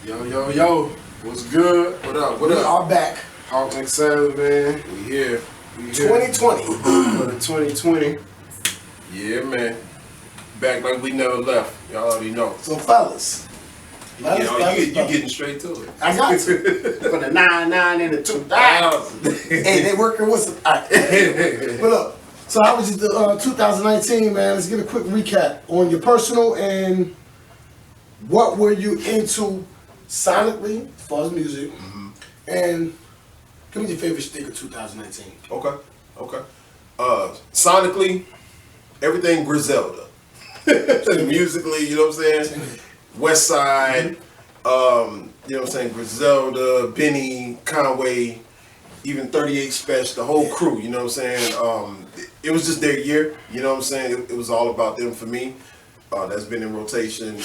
Yo, what's good? What up? We are back. Hawk McSaylor, man. We here. 2020. For the 2020. Yeah, man. Back like we never left. Y'all already know. So, fellas. You getting straight to it. I got to. For the 99 and the 2000. Hey, they working with some. All right. But look, so how was the 2019, man? Let's get a quick recap on your personal and what were you into sonically as far as music. And give me your favorite stick of 2019. Okay. Sonically, everything Griselda. Musically, you know what I'm saying? West Side, you know what I'm saying? Griselda, Benny, Conway, even 38 Special, the whole crew, you know what I'm saying? It was just their year, you know what I'm saying? It was all about them for me. That's been in rotation.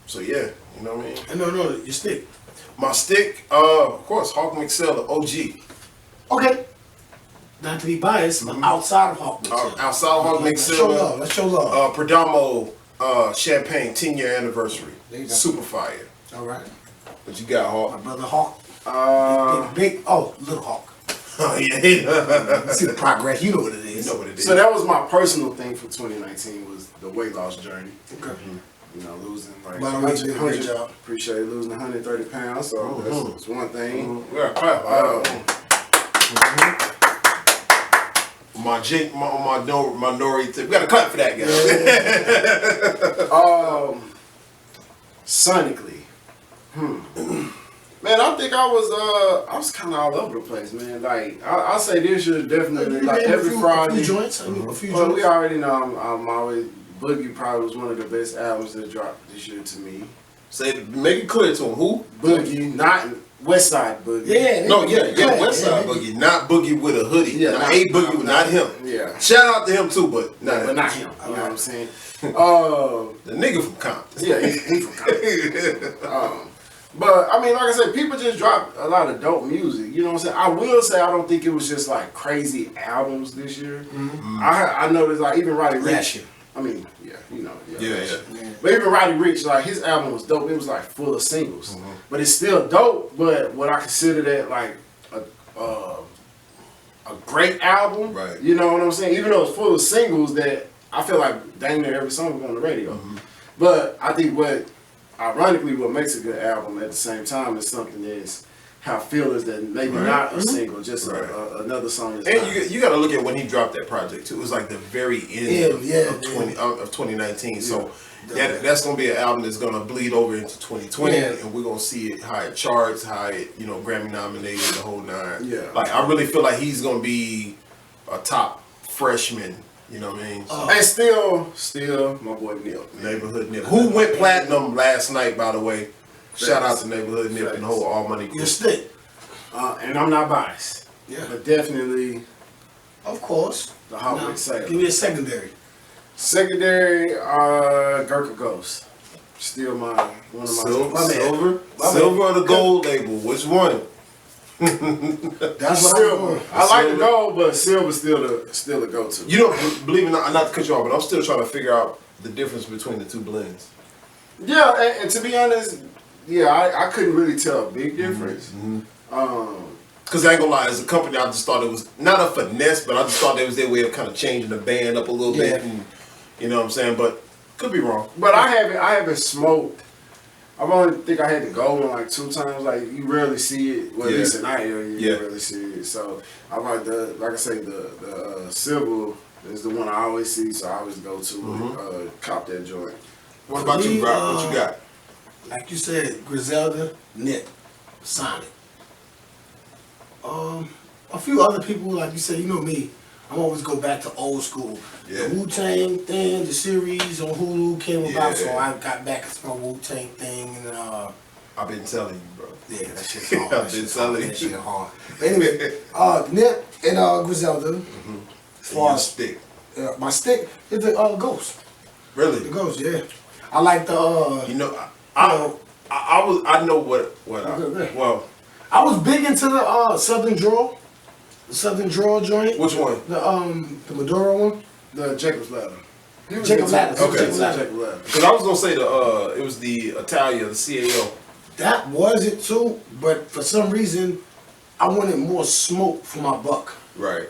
So yeah, you know what I mean? And no, your stick. My stick, of course, Hawk McSaylor, OG. Okay. Not to be biased, but outside of Hawk McSaylor. Outside of Hawk McSaylor. Let's show love. Perdomo, Champagne, 10-year anniversary. There you go. Super fire. All right. What you got, Hawk? My brother Hawk. Little Hawk. Oh, yeah. See the progress. You know what it is. You know what it is. So that was my personal thing for 2019 was the weight loss journey. Okay. You know, losing like By the way, you did a great job. Appreciate losing 130 pounds. So that's one thing. We got clap. My minority. We got to clap for that, guy. Sonically. Man, I think I was kind of all over the place, man. Like I'll say this year definitely like every Friday. A few joints. Well, we already know I'm always Boogie probably was one of the best albums that dropped this year to me. Make it clear to him who Boogie, not West Side Boogie. Yeah, West Side Boogie, not Boogie with a hoodie. Yeah, not a Boogie, not him. Yeah, shout out to him too, but not him. You know what I'm saying? The nigga from Compton. Yeah, he from Compton. But I mean, like I said, people just drop a lot of dope music. You know what I'm saying? I will say I don't think it was just like crazy albums this year. I noticed like even Roddy Ricch. I mean, yeah. But even Roddy Ricch, like his album was dope. It was like full of singles, but it's still dope. But what I consider that like a great album, right? You know what I'm saying? Even though it's full of singles, that I feel like dang near every song was on the radio. But I think ironically, what makes a good album at the same time is something that's how I feel is that maybe not a single, just another song. And you got to look at when he dropped that project too. It was like the very end of 2019. So that's gonna be an album that's gonna bleed over into 2020, and we're gonna see it how it charts, how it Grammy nominated, the whole nine. Yeah, like I really feel like he's gonna be a top freshman. You know what I mean? And still, my boy Nip. Neighborhood Nip. Who went platinum last night, by the way? Shout out to Neighborhood Nip and the whole All Money crew. Your stick. And I'm not biased. Yeah. But definitely, of course, the Hawk McSaylor. Give me a secondary. Secondary, Gurkha Ghost. Still one of my silver or the gold label? Which one? That's silver. I like the gold, but silver's still a go-to. You don't believe it or not to cut you off, but I'm still trying to figure out the difference between the two blends. Yeah, and to be honest, I couldn't really tell a big difference. Cause I ain't gonna lie, as a company, I just thought it was not a finesse, but I just thought that was their way of kind of changing the band up a little bit, and you know what I'm saying. But could be wrong. But I haven't smoked. I only think I had the gold one like 2 times. Like you rarely see it. Well, at least in our area, you rarely see it. So I like the silver is the one I always see. So I always go to cop that joint. What about you, Rob? What you got? Like you said, Griselda, Nip, Sonic. A few other people, like you said, you know me. I always go back to old school. Yeah. The Wu-Tang thing, the series on Hulu came about, so I got back to my Wu-Tang thing, and I've been telling you, bro. Yeah, that shit's hard. I've been telling you. That shit hard. But anyway, Nip and Griselda. As far as stick, my stick is the Ghost. Really? The Ghost, yeah. I like the. I know what. Well, I was big into the Southern Draw. The Southern Draw joint. Which one? The Maduro one. The Jacob's Ladder. Jacob Ladder. Okay. Because I was gonna say it was the Italia, the CAO. That was it too, but for some reason, I wanted more smoke for my buck. Right.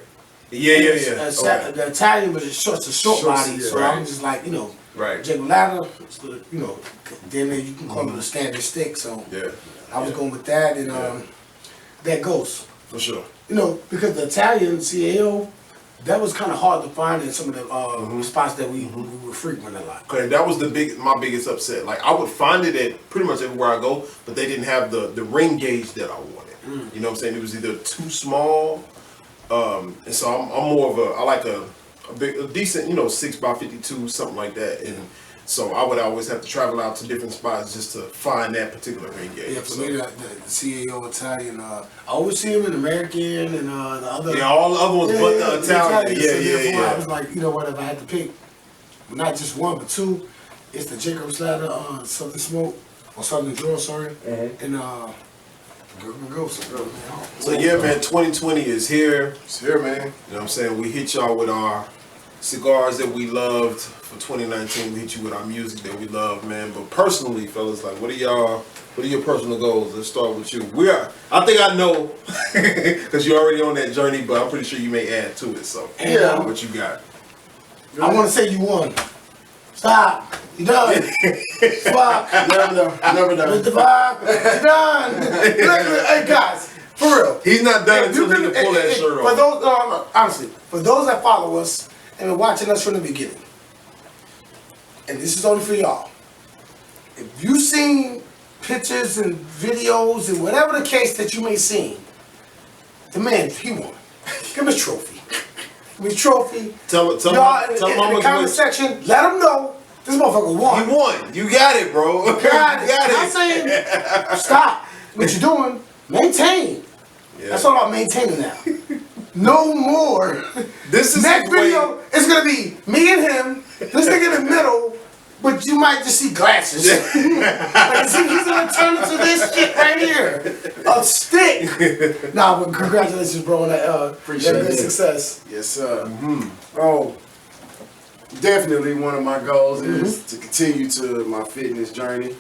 Yeah. The Italian was a short body, so right. I'm just like, Right. Jacob Ladder, then you can call it a standard stick. So I was going with that, and that Ghost. For sure. Because the Italian CAO, that was kind of hard to find in some of the spots that we were frequenting a lot. Okay, that was my biggest upset. Like, I would find it at pretty much everywhere I go, but they didn't have the ring gauge that I wanted. You know what I'm saying? It was either too small, and so I'm more of I like a decent, 6x52, something like that. And so I would always have to travel out to different spots just to find that particular ring gauge. Yeah, for me, the CAO Italian, I always see him in American and the other. Yeah, all the other ones but the Italian. Yeah. I was like, what, if I had to pick, not just one, but two, it's the Jacob Slatter, Southern Smoke, or Southern Draw, sorry, and Ghost. So yeah, man, 2020 is here. It's here, man. You know what I'm saying? We hit y'all with our cigars that we loved for 2019. We hit you with our music that we love, man. But personally, fellas, like, what are your personal goals? Let's start with you. I think I know, because you're already on that journey, but I'm pretty sure you may add to it. So, what you got? I want to say you won. Stop. You done. Fuck. Never done. You done. Hey, guys, for real. He's not done until he can pull that shirt for off. Those, honestly, for those that follow us and been watching us from the beginning, and this is only for y'all, if you've seen pictures and videos and whatever the case that you may seen, the man, he won. Give him his trophy. Give him his trophy. Tell y'all him in the comment section, let him know this motherfucker won. You won. You got it, bro. You got it. I'm not saying stop what you're doing. Maintain. Yeah. That's all about maintaining now. No more. This is next video. It's gonna be me and him. This nigga in the middle, but you might just see glasses. Like, see, he's gonna turn into this shit right here, a stick. Nah, but congratulations, bro, on that Appreciate that it. success. Yes, sir. Oh, definitely one of my goals is to continue to my fitness journey.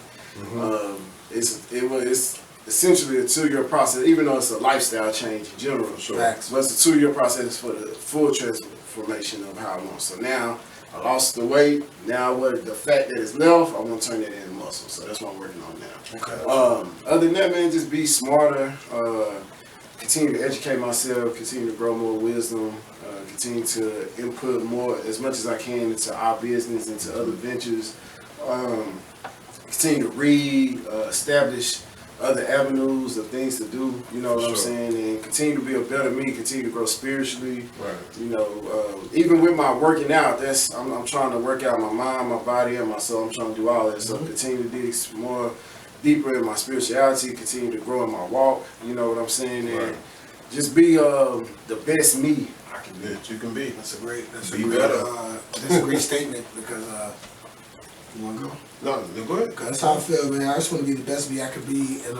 It's essentially a 2-year process, even though it's a lifestyle change in general. Sure. Facts. But it's a 2-year process for the full transformation of how I want. So now I lost the weight. Now the fat that is left, I want to turn that into muscle. So that's what I'm working on now. Okay. Other than that, man, just be smarter. Continue to educate myself. Continue to grow more wisdom. Continue to input more as much as I can into our business, into other ventures. Continue to read, establish other avenues of things to do, you know what I'm saying, and continue to be a better me, continue to grow spiritually. Right. Even with my working out, I'm trying to work out my mind, my body, and my soul. I'm trying to do all that. So continue to dig more deeper in my spirituality, continue to grow in my walk, you know what I'm saying, and just be the best me I can be. That you can be. That's a great statement because you want to go? No, go ahead. That's how I feel, man. I just want to be the best me I could be and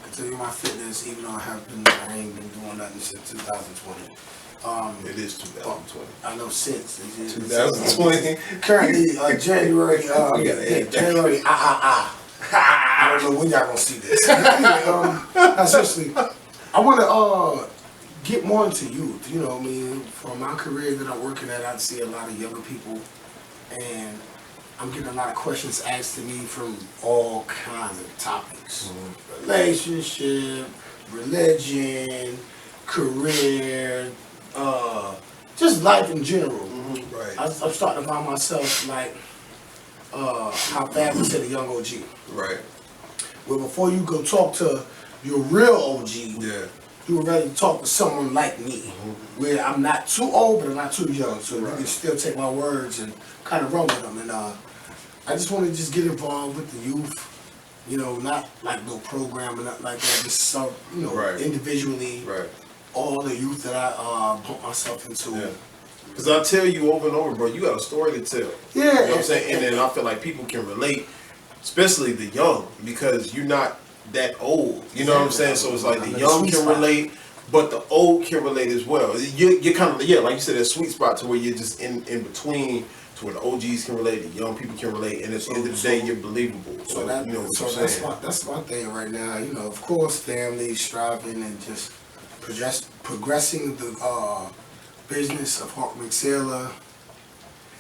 continue my fitness, even though I ain't been doing nothing since 2020. It is 2020. I know since 2020. Currently, January. January. I don't know when y'all gonna see this. Seriously, I want to get more into youth. You know what I mean? For my career that I'm working at, I see a lot of younger people, and I'm getting a lot of questions asked to me from all kinds of topics. Relationship, religion, career, just life in general. Right. I'm starting to find myself like how Fab said a young OG. Right. Well, before you go talk to your real OG, you would rather talk to someone like me, where I'm not too old, but I'm not too young, so you can still take my words and kind of run with them. And I just want to just get involved with the youth, you know, not like no program or nothing like that, just some, you know, individually, all the youth that I put myself into. Yeah. Because I tell you over and over, bro, you got a story to tell. Yeah. You know what I'm saying? And then I feel like people can relate, especially the young, because you're not that old. You know what I'm saying? So it's like the young can relate, but the old can relate as well. You're kind of, like you said, that sweet spot to where you're just in between to where the OGs can relate, the young people can relate, and at the end of the day, you're believable. So, that, you know what so I'm that's saying. that's my thing right now. You know, of course, family, striving, and just progressing the business of Hawk McSaylor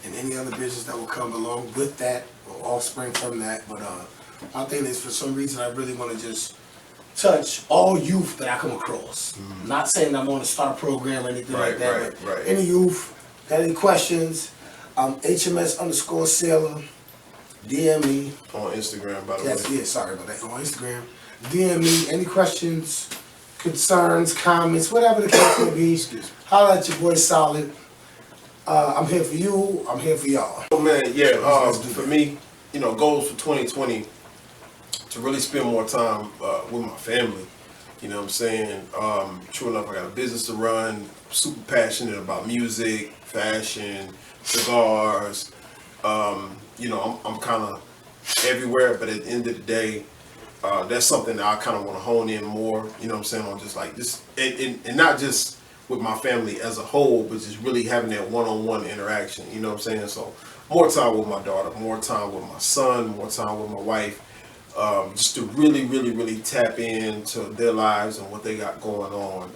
and any other business that will come along with that or offspring from that. But my thing is, for some reason, I really want to just touch all youth that I come across. Not saying I'm going to start a program or anything like that, but any youth, got any questions, HMS_Sailor, DM me. On Instagram, by the way. Yeah, sorry about that. On Instagram, DM me, any questions, concerns, comments, whatever the case may be. Holla at your boy Solid. I'm here for you, I'm here for y'all. Oh man, for me, you know, goals for 2020 to really spend more time with my family. You know what I'm saying? True enough, I got a business to run, super passionate about music, fashion, cigars. You know, I'm kind of everywhere, but at the end of the day, that's something that I kind of want to hone in more, you know what I'm saying, on just like this, and not just with my family as a whole, but just really having that one-on-one interaction, you know what I'm saying? So more time with my daughter, more time with my son, more time with my wife, just to really, really, really tap into their lives and what they got going on.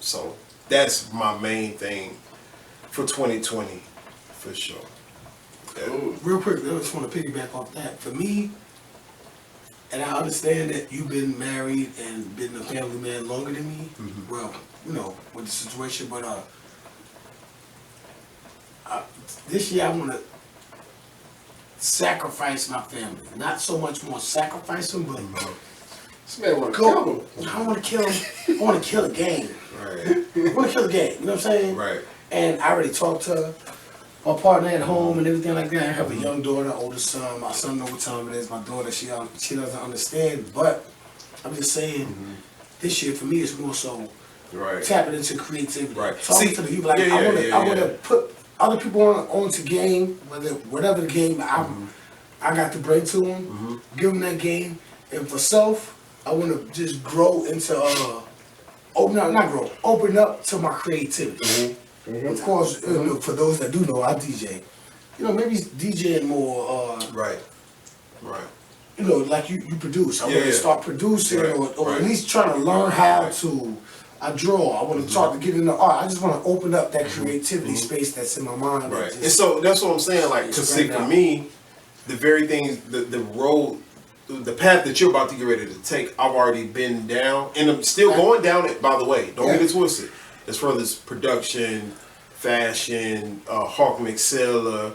So that's my main thing for 2020, for sure. Yeah. Real quick, I just want to piggyback off that. For me, and I understand that you've been married and been a family man longer than me. Well, you know, with the situation, but this year I want to sacrifice my family. Not so much more sacrifice them, but This man want to kill him. I want to kill him. I want to kill the game. Right. I want to kill the game. You know what I'm saying? Right. And I already talked to my partner at home and everything like that. I have a young daughter, older son. My son knows what time it is. My daughter, she doesn't understand. But I'm just saying, this year for me is more so tapping into creativity. Right. Talking to the people. Like, I want to put other people onto game, whatever the game I got to bring to them, give them that game. And for self, I want to just grow into open up to my creativity. Of course, for those that do know, I DJ. You know, maybe DJing more. Right. You know, like you produce. I want to start producing, or at least trying to learn how to. I draw. I want to start to get into art. I just want to open up that creativity space that's in my mind. Right. And so that's what I'm saying. Like, to see for me, the very things, the road, the path that you're about to get ready to take, I've already been down, and I'm still going down it. By the way, don't get it twisted. As far as production, fashion, Hawk McSaylor,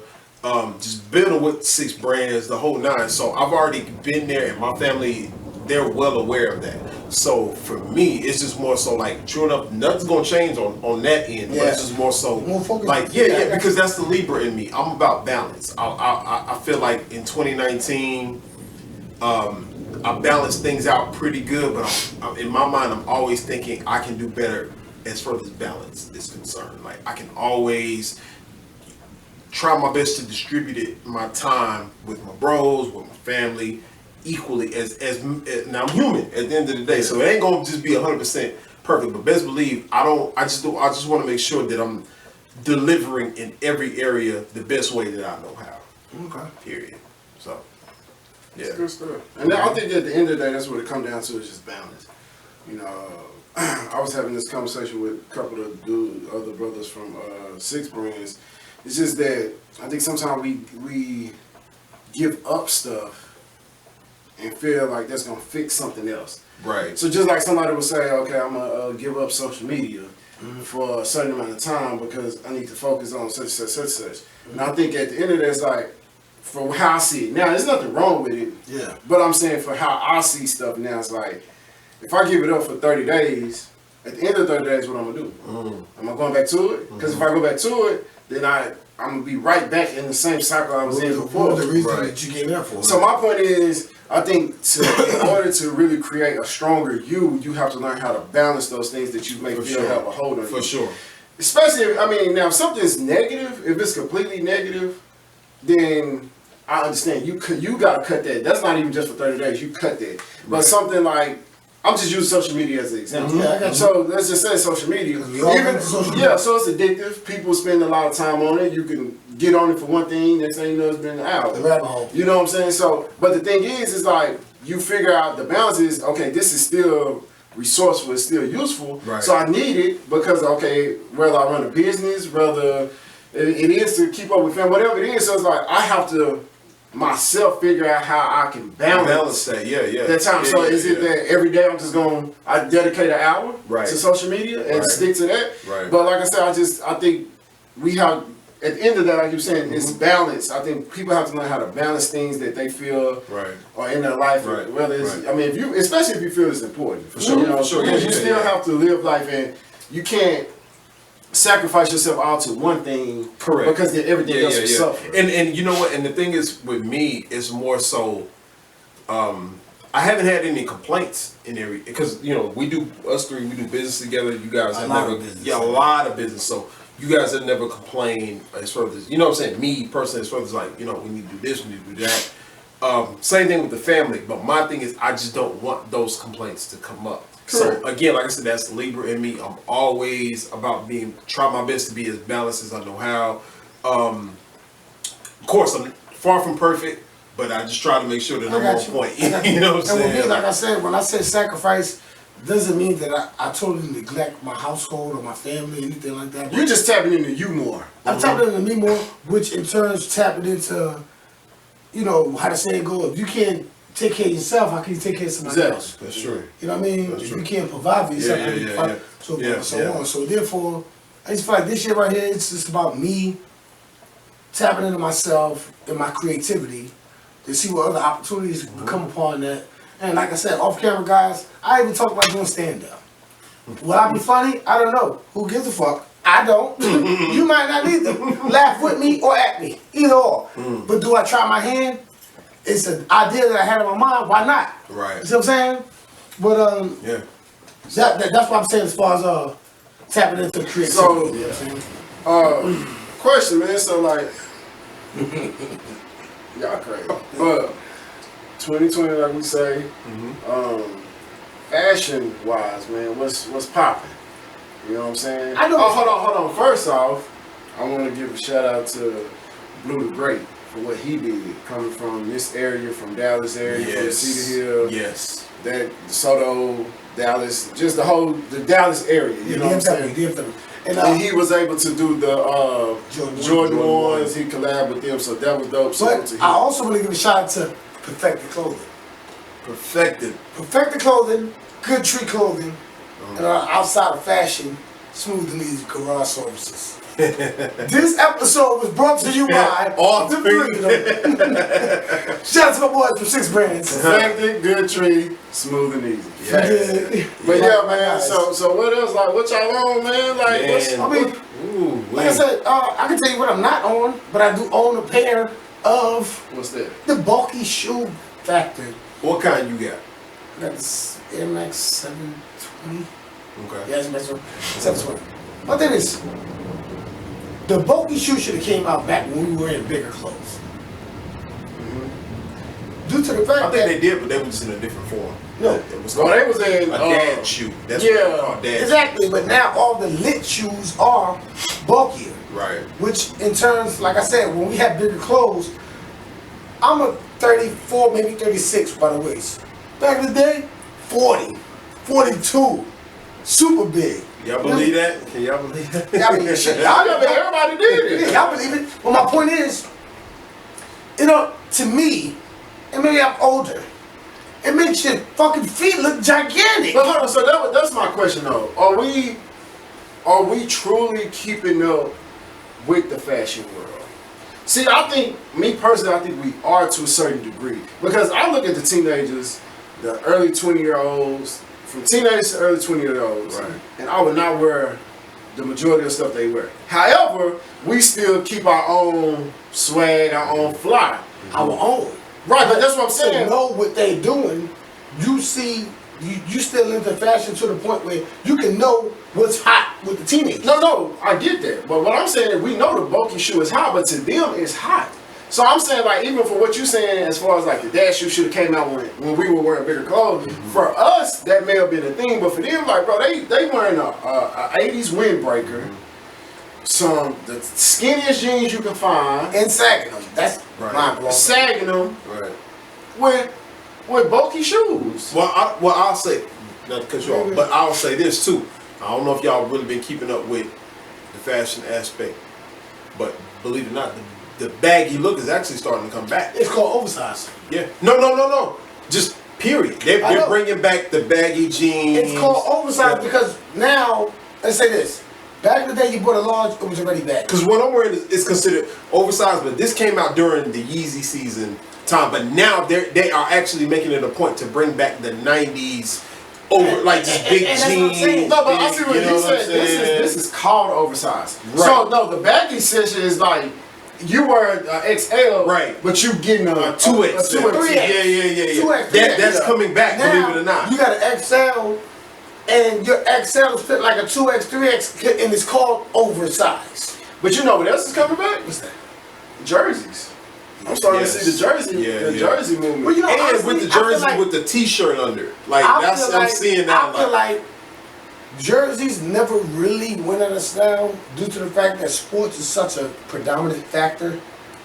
just building with 6 brands, the whole 9. So I've already been there, and my family, they're well aware of that. So for me, it's just more so like, true enough, nothing's gonna change on that end. But it's just more so like, because that's the Libra in me. I'm about balance. I feel like in 2019, I balanced things out pretty good, but I'm in my mind, I'm always thinking I can do better as far as balance is concerned. Like, I can always try my best to distribute my time with my bros, with my family, equally as now I'm human at the end of the day, so it ain't gonna just be 100% perfect. But best believe I just want to make sure that I'm delivering in every area the best way that I know how. Okay. Period. So That's good stuff. And I think at the end of the day, that's what it comes down to, is just balance. You know, I was having this conversation with a couple of other brothers from 6 Brands. It's just that I think sometimes we give up stuff and feel like that's gonna fix something else. right. So just like somebody would say, okay, I'm gonna give up social media for a certain amount of time because I need to focus on such. And I think at the end of it, it's like, for how I see it now, there's nothing wrong with it. Yeah. But I'm saying for how I see stuff now, it's like, if I give it up for 30 days, at the end of 30 days, what I'm gonna do? Am I going back to it? Because if I go back to it, then I'm gonna be right back in the same cycle I was in before. The reason that you gave that for. So my point is, I think in order to really create a stronger you have to learn how to balance those things that you may feel have a hold on you. For sure. Especially, now if something's negative, if it's completely negative, then I understand you got to cut that. That's not even just for 30 days. You cut that. But something like I'm just using social media as an example. Yeah, I got you. So let's just say social media. We all into social media. Yeah, so it's addictive. People spend a lot of time on it. You can get on it for one thing, next thing you know, it's been out. The rabbit hole. You know what I'm saying? So, but the thing is like you figure out the balance is okay. This is still resourceful. It's still useful. Right. So I need it because okay, whether I run a business, whether it is to keep up with family, whatever it is. So it's like I have to myself figure out how I can balance that. Yeah. that time. Yeah, So is it that every day I'm just going I dedicate an hour Right. to social media and Right. stick to that? Right. But like I said, I think we have at the end of that, like you're saying, it's balance. I think people have to learn how to balance things that they feel Right. are in their life. Right. Whether it's Right. I mean, if you especially if you feel it's important. For sure. You know, For sure. because Yeah, you yeah, still yeah. have to live life and you can't sacrifice yourself all to one thing. Correct. Because then everything else will suffer. And you know what? And the thing is with me, it's more so. I haven't had any complaints in every because we do business together. You guys have never a lot of business. So you guys have never complained as far as what I'm saying. Me personally, as far as like we need to do this, we need to do that. Same thing with the family. But my thing is, I just don't want those complaints to come up. Correct. So again, like I said, that's the Libra in me. I'm always about try my best to be as balanced as I know how. Of course, I'm far from perfect, but I just try to make sure that I'm on point. You know what I'm And with saying? me, like I said, when I say sacrifice, doesn't mean that I totally neglect my household or my family, anything like that. You're just tapping into you more. I'm tapping into me more, which in turn is tapping into, how the saying goes. If you can't take care of yourself, how can you take care of somebody else? That's true. You know what I mean? That's If true. you can't provide for yourself, how can you provide? So on. So therefore, I just feel like this year right here, it's just about me tapping into myself and my creativity to see what other opportunities come upon that. And like I said, off camera guys, I even talk about doing stand-up. Will I be funny? I don't know. Who gives a fuck? I don't. You might not either. Laugh with me or at me. Either or. But do I try my hand? It's an idea that I had in my mind. Why not? Right. You see what I'm saying? But Yeah. that's what I'm saying as far as tapping into creativity. So, you know what I'm saying? Question, man. So like, y'all crazy, but 2020, like we say, fashion wise, man, what's popping? You know what I'm saying? I know. Oh, hold on. First off, I want to give a shout out to Blue the Great for what he did, coming from this area, from Dallas area, from Cedar Hill, Yes. that DeSoto, Dallas, just the Dallas area. You know what I'm saying? And he was able to do the Jordan ones. He collabed with them, so that was dope. But I also want to give a shout out to Perfected Clothing. Perfected Clothing, Good Tree Clothing, and outside of fashion, Smooth and Easy Garage Services. This episode was brought to you by All the three. Freedom. Shout out to my boys from 6 Brands. Perfected, Good Tree, Smooth and Easy. Yeah. But yeah, man. So what else? Like, what y'all on, man? Like, Like I said, I can tell you what I'm not on, but I do own a pair of what's that? the bulky shoe factor. What kind you got? I got this Air Max 720. Okay. Yeah, it's Max 720. My thing is, the bulky shoe should have came out back when we were in bigger clothes. Due to the fact I think they did, but they were just in a different form. No. It was they was in a dad shoe. That's what they call dad exactly. But now all the lit shoes are bulkier. Right. Which in turns, like I said, when we had bigger clothes, I'm a 34, maybe 36 by the waist. Back in the day, 40, 42, super big. Y'all believe that? Can y'all believe that? I mean, shit, Everybody did it. yeah, y'all believe it. Well, my point is, to me, and maybe I'm older, it makes your fucking feet look gigantic. But hold on. So that's my question though. Are we truly keeping up with the fashion world? See, I think, me personally, I think we are to a certain degree. Because I look at the teenagers, the early 20-year-olds, from teenagers to early 20-year-olds, Right. and I would not wear the majority of stuff they wear. However, we still keep our own swag, our own fly. Our own. Right, but that's what I'm saying. To know what they doing, you see, you still into fashion to the point where you can know what's hot with the teenagers. No, I get that. But what I'm saying is we know the bulky shoe is hot, but to them it's hot. So I'm saying, like, even for what you're saying, as far as like the dad shoe should have came out when we were wearing bigger clothes. For us, that may have been a thing, but for them, like, bro, they wearing a 80s windbreaker, the skinniest jeans you can find, And sagging them. That's mind blowing. sagging them, Right. with bulky shoes. Well, I'll say, not to cut you off, but I'll say this too. I don't know if y'all really been keeping up with the fashion aspect, but believe it or not, the baggy look is actually starting to come back. It's called oversized. Yeah. No. Just period. They're bringing back the baggy jeans. It's called oversized because now, let's say this. Back in the day, you bought a large, it was already bad. Because what I'm wearing is considered oversized, but this came out during the Yeezy season time. But now they are actually making it a point to bring back the 90s over, like just big jeans. No, but I see what he said. This is called oversized. Right. So no, the baggy section is like you wear XL, right? But you getting a 2X, a 2X. Yeah. 2X. That's coming back. Now, believe it or not. You got an XL, and your XL is fit like a 2X, 3X, and it's called oversized. But you know what else is coming back? What's that? Jerseys. I'm starting to see the jersey movement. Well, you know, and honestly, with the jersey like, with the T-shirt under, like I'm seeing that. I feel like jerseys never really went out of style due to the fact that sports is such a predominant factor.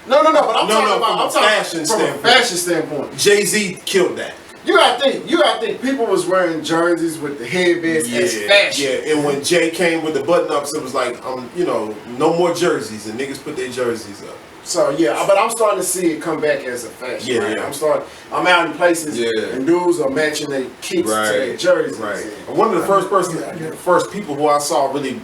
No, but I'm talking from a fashion standpoint. Jay-Z killed that. You gotta think people was wearing jerseys with the headbands as fashion. Yeah, and when Jay came with the button-ups, it was like, no more jerseys, and niggas put their jerseys up. So yeah, but I'm starting to see it come back as a fashion. Yeah, right? yeah. I'm out in places and dudes are matching their kicks to their jerseys. Right. And one of the first people who I saw really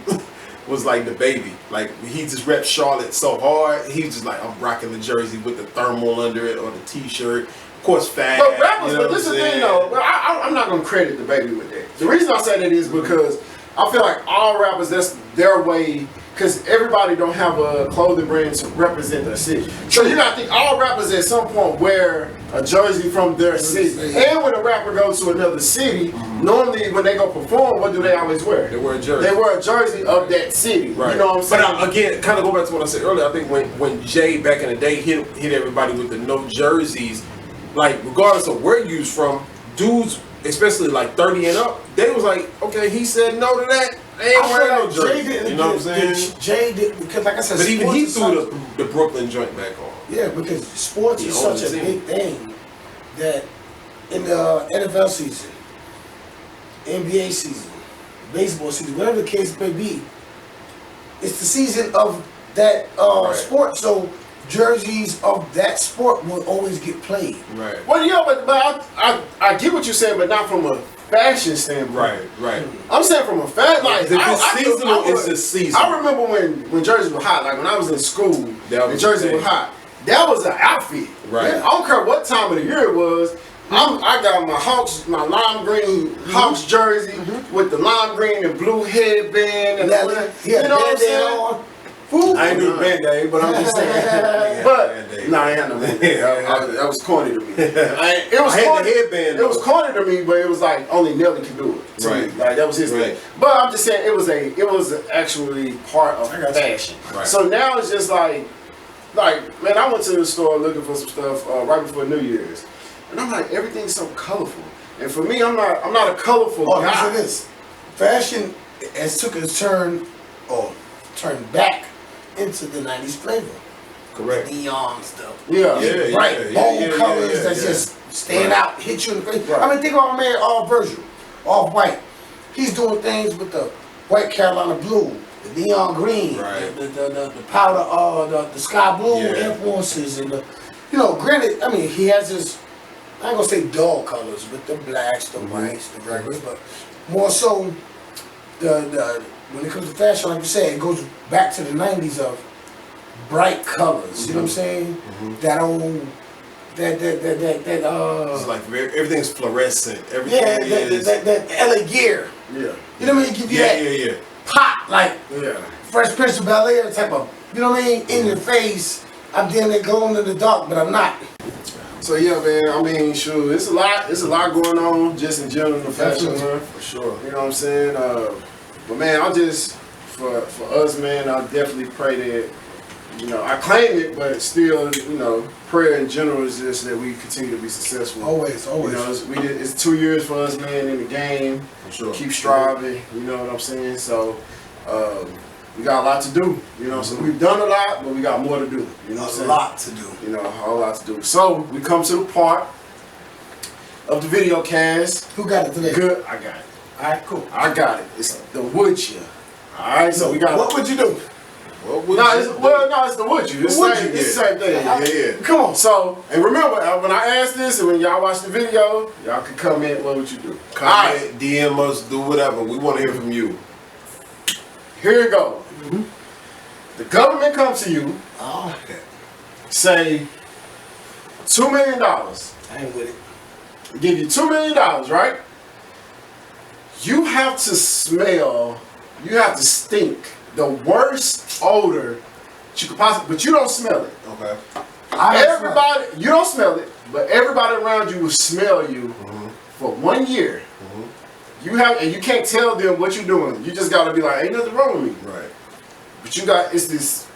was like the baby. Like he just repped Charlotte so hard. He's just like, I'm rocking the jersey with the thermal under it or the T-shirt. Of course, fat. But rappers, but this is the thing though. I'm not gonna credit the baby with that. The reason I say that is because I feel like all rappers, that's their way. Because everybody don't have a clothing brand to represent their city. So you gotta think all rappers at some point wear a jersey from their city. And when a rapper goes to another city, normally when they go perform, what do they always wear? They wear a jersey. They wear a jersey of that city. Right. You know what I'm saying? But again, kind of go back to what I said earlier. I think when Jay back in the day hit everybody with the no jerseys, like regardless of where you was from, dudes, especially like 30 and up, they was like, okay, he said no to that. They ain't wearing no jersey. You know what I'm saying? Jay did, because like I said, but even he threw the Brooklyn joint back on. Yeah, because sports is such a big thing that in the NFL season, NBA season, baseball season, whatever the case may be, it's the season of that sport. So jerseys of that sport will always get played. Right. Well, yeah, but I get what you're saying, but not from a fashion standpoint. Right. I'm saying from a fashion, like it's the season. I remember when jerseys were hot. Like when I was in school, the jersey was hot. That was an outfit. Right. I don't care what time of the year it was. I got my lime green Hawks jersey with the lime green and blue headband and you know what I'm saying? I ain't do Band-Aid, but I'm just saying. But I ain't had no Band-Aid. That was corny to me. It was corny. Headband, it was corny to me, but it was like only Nelly can do it. Right. Like that was his thing. But I'm just saying it was actually part of fashion. Right. So now it's just like man, I went to the store looking for some stuff right before New Year's, and I'm like, everything's so colorful. And for me, I'm not a colorful guy. Listen to this. Fashion has took its turn or turned back into the 90s flavor. Correct. Neon stuff. Yeah. Bright, bold colors that just stand out, hit you in the face. Right. I mean, think of our man, Virgil, all white. He's doing things with the white Carolina blue, the neon green, the powder, the sky blue influences, and granted, I mean, he has his, I ain't gonna say dull colors, but the blacks, the whites, the regulars, but more so when it comes to fashion, like you said, it goes back to the 90s of bright colors. You know what I'm saying? That old, it's like everything's fluorescent. Everything is that LA gear. Yeah. You know what I mean? Give you that pop, like Fresh Prince of Bel-Air type of, you know what I mean? In your face. I'm damn near glowing in the dark, but I'm not. So yeah, man. I mean, sure, it's a lot going on just in general in the fashion world. For sure. You know what I'm saying? But man, I just for us, man, I definitely pray that You know, I claim it, but still, you know, prayer in general is just that we continue to be successful. Always. You know, it's 2 years for us, man, in the game. For sure. Keep striving, you know what I'm saying? So, we got a lot to do, you know. So we've done a lot, but we got more to do. You know what I'm saying? A lot to do. You know, a whole lot to do. So we come to the part of the video cast. Who got it today? Good, I got it. All right, cool. I got it. It's the would you. All right, so we got. What would you do? It's the would you. It's the same thing. Yeah. Come on. So, and remember, when I asked this, and when y'all watch the video, y'all can comment. What would you do? Comment, DM us, do whatever. We want to hear from you. Here you go. The government comes to you, Oh, say $2 million. I ain't with it. Give you $2 million, right? You have to smell, you have to stink the worst odor that you could possibly, but you don't smell it. Okay. Everybody, you don't smell it, but everybody around you will smell you for 1 year. You have, and you can't tell them what you're doing. You just gotta be like, ain't nothing wrong with me. Right. But you got, it's this,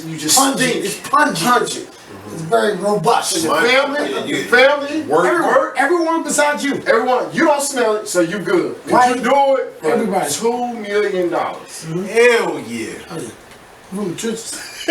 you just Pungent. stink. It's pungent. It's very robust. Your family, work, everyone besides you. everyone, you don't smell it, so you good. But Right. you do it for Everybody. $2 million. Hell yeah. Oh, yeah. From the trenches.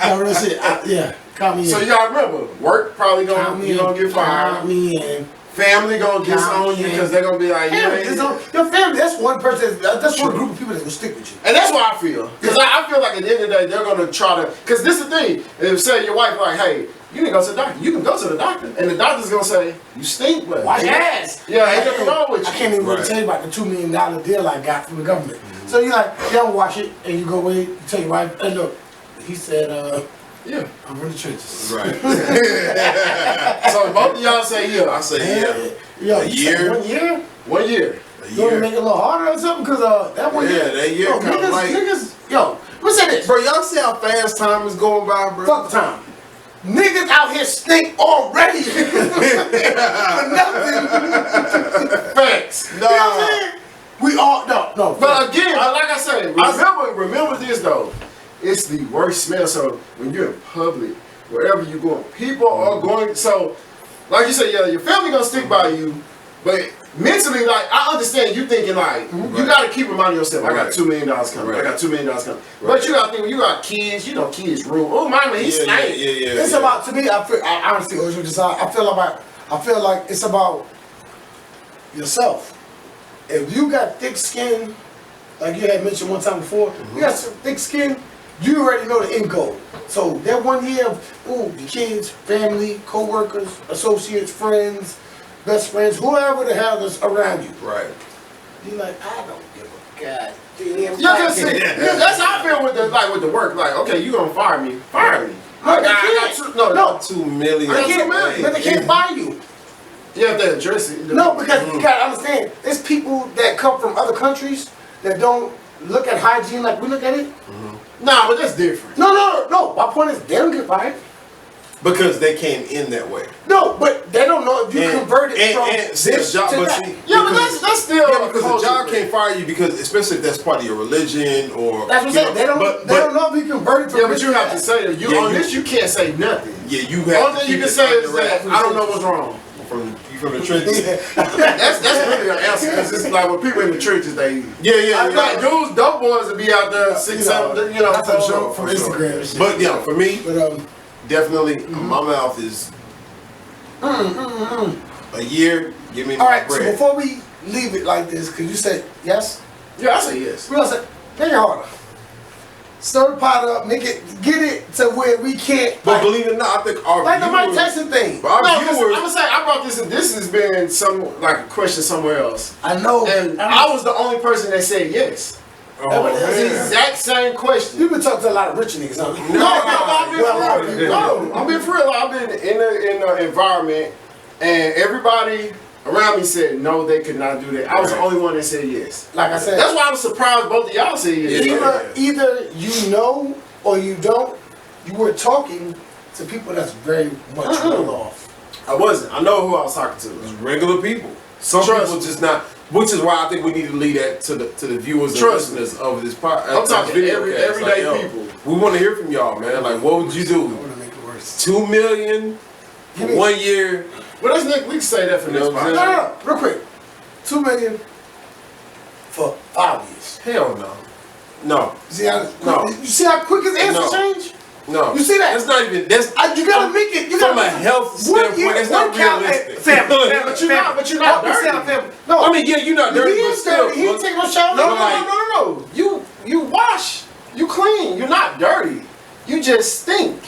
No, real shit. Yeah. Count me in. So you gotta remember, work probably Count gonna, me you in. gonna get Count fired. me in. Family gonna get Count on you me in. because they're gonna be like, Family, yeah. your family, that's one person, that's one group of people that will stick with you. And that's what I feel. Because I feel like at the end of the day, they're going to try to, because this is the thing. If say your wife like, hey, you didn't go to the doctor. You can go to the doctor. And the doctor's going to say, you stink, but. Wash your ass. Yeah, ain't nothing wrong with you. I can't even really tell you about the $2 million deal I got from the government. So you're like, you don't wash it, and you go away, you tell your wife, hey, look, he said, Yeah. I'm from the trenches. Right. So both of y'all say yeah. I say yeah. Yo, A year? 1 year? 1 year. A You want to year. make it a little harder or something? Because that 1 year. Yeah, that year yo, kinda niggas, like- niggas, yo, let's say this. Bro, y'all see how fast time is going by, bro? Fuck the time. Niggas out here stink already. For nothing. Facts. You know what I'm saying? We all, no. But again, like I said, remember this though. It's the worst smell. So when you're in public, wherever you're going, people are going. So, like you said, yeah, your family gonna stick by you, but mentally, like I understand you thinking like you gotta keep reminding yourself, I got $2 million coming. I got $2 million coming. But you gotta think, you got kids. You know, kids rule. Oh, mama, he stank. Yeah. It's about, to me, I honestly, I feel like it's about yourself. If you got thick skin, like you had mentioned one time before, you got some thick skin, you already know the end goal. So that 1 year of, the kids, family, co-workers, associates, friends, best friends, whoever the hell is around you. Right. You're like, I don't give a god damn. Yeah, cause see, that's how I feel with the work. Like, okay, you gonna fire me? Fire me. No, they can't. No. 2 million. They can't, but they can't buy you. You have to address it. No, because you gotta understand, there's people that come from other countries that don't look at hygiene like we look at it. Nah, but that's different. No. My point is, they don't get fired. Because they came in that way. No, but they don't know if you converted from this to that. Yeah, but that's still because the job can't fire you because, especially if that's part of your religion or. That's what I'm saying. They don't know if you converted from Yeah, but this you to have that. to say that. On this, you can't say nothing. Yeah, you The have. only thing you can say is that I don't know what's wrong. From the trenches. That's really an answer because it's like when people in the churches, they Yeah. like dudes, dope boys to be out there 6, 7, you know. That's a joke from Instagram and shit. But yeah, for me, But definitely my mouth is a year. Give me all my right. So bread. before we leave it like this, because you said yes, Yeah, I say yes. we're gonna say make it harder. Stir the pot up, get it to where we can't. But believe it or not, I think our like the Mike viewers, Tyson thing. our No, viewers, I'm gonna say I brought this. This has been like a question somewhere else, I know. and I was the only person that said yes. oh, It's the man. exact same question. You've been talking to a lot of rich niggas, huh? I've been for real. I've been in the environment, and everybody around me said no, they could not do that. I was the only one that said yes. Like I said, That's why I was surprised both of y'all said yes. either you know or you don't. You were talking to people that's very much well off. I wasn't. I know who I was talking to. It's regular people. Some Trust people me. just not. Which is why I think we need to lead that to the viewers and listeners of this podcast. I'm talking everyday people. We want to hear from y'all, man. Like, what would you do? I want to make it worse. $2 million for 1 year. Well, we can say that for this podcast. No, real quick. $2 million for 5 years. Hell no. No. You see how quick his answer change? No. You see that? That's not even. That's you gotta make it. from a health standpoint. That's not realistic. But you're not dirty. No, I mean, yeah, you're not dirty, he but is still. dirty. He ain't taking no shower. No. You wash. You clean. You're not dirty. You just stink.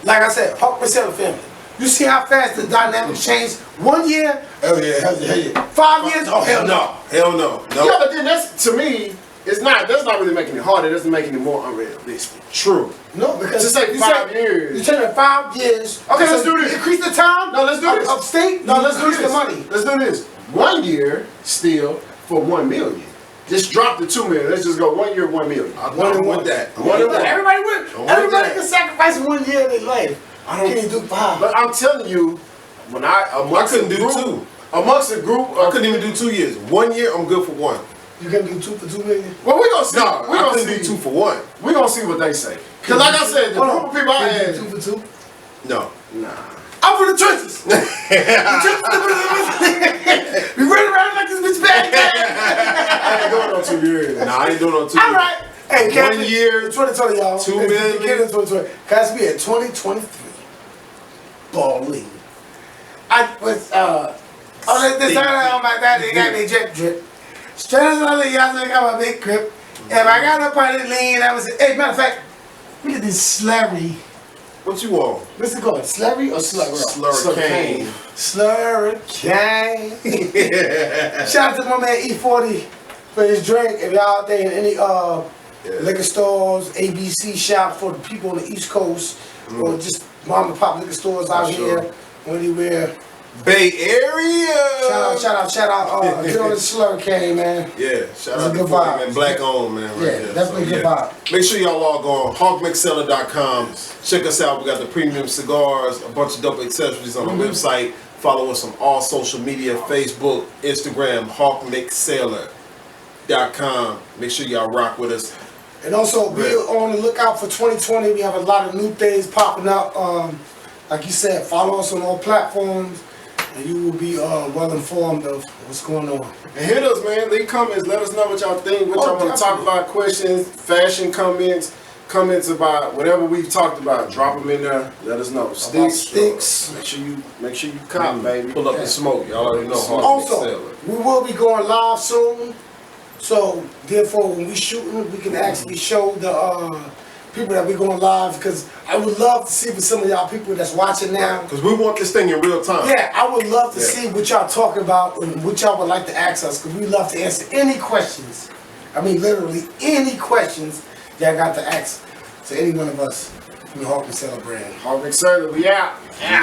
Like I said, Hawk McSaylor family. You see how fast the dynamics change? 1 year? Hell yeah. 5 years? Oh, hell no. Hell no. Yeah, but then that's, to me, that's not really making it harder. That's making it more unrealistic. True. No, because Just say 5 years. You're telling 5 years. Okay, let's do this. Increase the time? No, let's do this. Upstate? No, let's do increase this. the money. Let's do this. 1 year still for 1 million. Just drop the 2 million. Let's just go 1 year, 1 million. I'm with that. Everybody would. Everybody can sacrifice 1 year of their life. I don't can't do 5. But I'm telling you, I couldn't do 2. Amongst a group, I couldn't even do 2 years. 1 year, I'm good for 1. You can do 2 for 2 million? Well, we gonna see. No, we I gonna couldn't see. do 2 for 1. We gonna see what they say. Cause like I said, the group of people I had. 2 for 2? No. Nah. I'm from the trenches. We run around like this bitch bad. I ain't going on 2 years. Nah, I ain't doing no 2 years. All right. Hey, 1 year, 2020, y'all. 2 million. Beginning of 2020. Cause we at 2023. Balling. I was this on my dad. They got me drip. Straight as another y'all think I'm a big crip. If I got up on it lean, I was. Hey, matter of fact, look at this slurry. What you want? What's it called? Slurry or Slurricane. Slurricane. Shout out to my man E40 for his drink. If y'all out there in any liquor stores, ABC shop for the people on the East Coast, or just mom and pop liquor stores out here, or anywhere. Bay Area. Shout out. Get on the Slurricane, man. Yeah, shout out That's a to good 40, vibe. man. Black owned, man. Right there. Definitely good vibe. Make sure y'all log on hawkmcsayler.com. Check us out. We got the premium cigars, a bunch of dope accessories on our website. Follow us on all social media: Facebook, Instagram, hawkmcsayler.com. Make sure y'all rock with us. And also be on the lookout for 2020. We have a lot of new things popping up. Like you said, follow us on all platforms, and you will be well informed of what's going on. And hit us, man. Leave comments. Let us know what y'all think. What y'all want to talk about. Questions, fashion comments about whatever we've talked about. Drop them in there. Let us know. Sticks. Make sure you cop, baby. Pull up and smoke. Y'all already know. Also, we will be going live soon. So therefore, when we shooting, we can actually show the people that we're going live, because I would love to see for some of y'all people that's watching now. Because we want this thing in real time. Yeah, I would love to see what y'all talking about and what y'all would like to ask us, because we love to answer any questions. I mean, literally any questions y'all got to ask to any one of us from the Hawk McSaylor brand. Hawk McSaylor, we out. Yeah.